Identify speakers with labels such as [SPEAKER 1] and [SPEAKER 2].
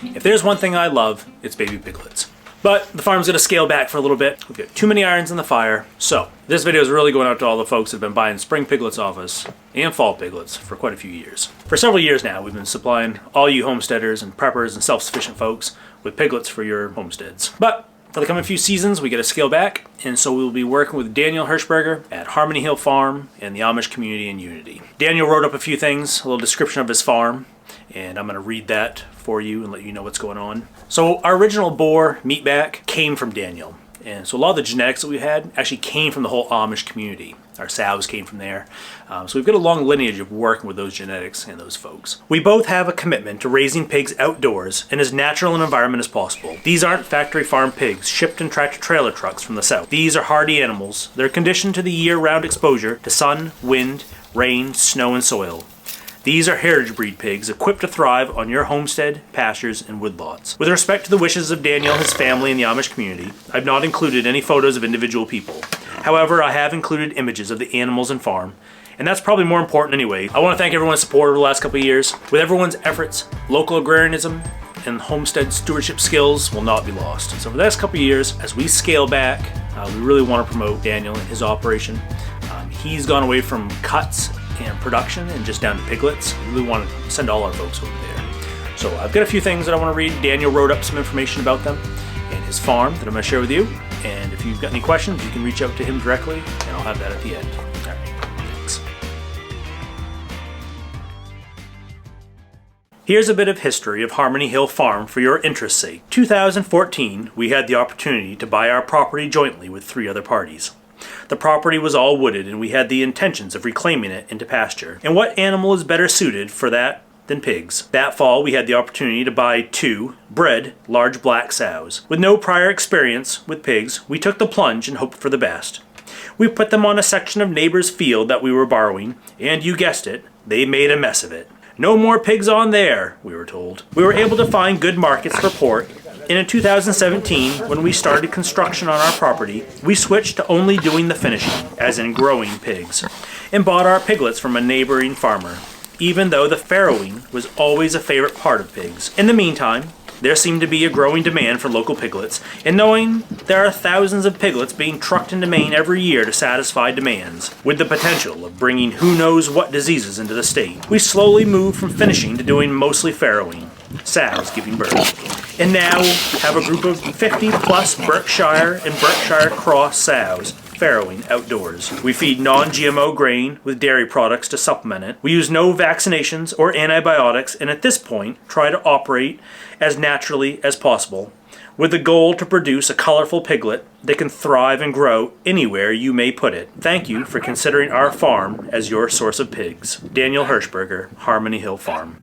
[SPEAKER 1] If there's one thing I love, it's baby piglets. But the farm's gonna scale back for a little bit. We've got too many irons in the fire. So this video is really going out to all the folks that have been buying spring piglets off us and fall piglets for quite a few years. For several years now, we've been supplying all you homesteaders and preppers and self-sufficient folks with piglets for your homesteads. But for the coming few seasons, we got to scale back, and so we'll be working with Daniel Hirschberger at Harmony Hill Farm and the Amish community in Unity. Daniel wrote up a few things, a little description of his farm, and I'm going to read that for you and let you know what's going on. So our original boar meatback came from Daniel, and so a lot of the genetics that we had actually came from the whole Amish community. Our sows came from there. So we've got a long lineage of working with those genetics and those folks. We both have a commitment to raising pigs outdoors in as natural an environment as possible. These aren't factory farm pigs shipped in tractor trailer trucks from the south. These are hardy animals. They're conditioned to the year-round exposure to sun, wind, rain, snow, and soil. These are heritage breed pigs equipped to thrive on your homestead, pastures, and woodlots. With respect to the wishes of Daniel, his family, and the Amish community, I've not included any photos of individual people. However, I have included images of the animals and farm, and that's probably more important anyway. I want to thank everyone's support over the last couple of years. With everyone's efforts, local agrarianism and homestead stewardship skills will not be lost. So for the next couple of years, as we scale back, we really want to promote Daniel and his operation. He's gone away from cuts and production and just down to piglets. We really want to send all our folks over there. So I've got a few things that I want to read. Daniel wrote up some information about them and his farm that I'm going to share with you. And if you've got any questions, you can reach out to him directly, and I'll have that at the end. All right, thanks. Here's a bit of history of Harmony Hill Farm for your interest's sake. 2014, we had the opportunity to buy our property jointly with 3 other parties. The property was all wooded, and we had the intentions of reclaiming it into pasture. And what animal is better suited for that than pigs? That fall, we had the opportunity to buy 2 bred large black sows. With no prior experience with pigs, we took the plunge and hoped for the best. We put them on a section of neighbor's field that we were borrowing, and you guessed it, they made a mess of it. No more pigs on there, we were told. We were able to find good markets for pork, and in 2017, when we started construction on our property, we switched to only doing the finishing, as in growing pigs, and bought our piglets from a neighboring farmer, even though the farrowing was always a favorite part of pigs. In the meantime, there seemed to be a growing demand for local piglets, and knowing there are thousands of piglets being trucked into Maine every year to satisfy demands, with the potential of bringing who knows what diseases into the state, we slowly moved from finishing to doing mostly farrowing, sows giving birth, and now have a group of 50 plus Berkshire and Berkshire Cross sows farrowing outdoors. We feed non-GMO grain with dairy products to supplement it. We use no vaccinations or antibiotics, and at this point try to operate as naturally as possible, with the goal to produce a colorful piglet that can thrive and grow anywhere you may put it. Thank you for considering our farm as your source of pigs. Daniel Hirschberger, Harmony Hill Farm.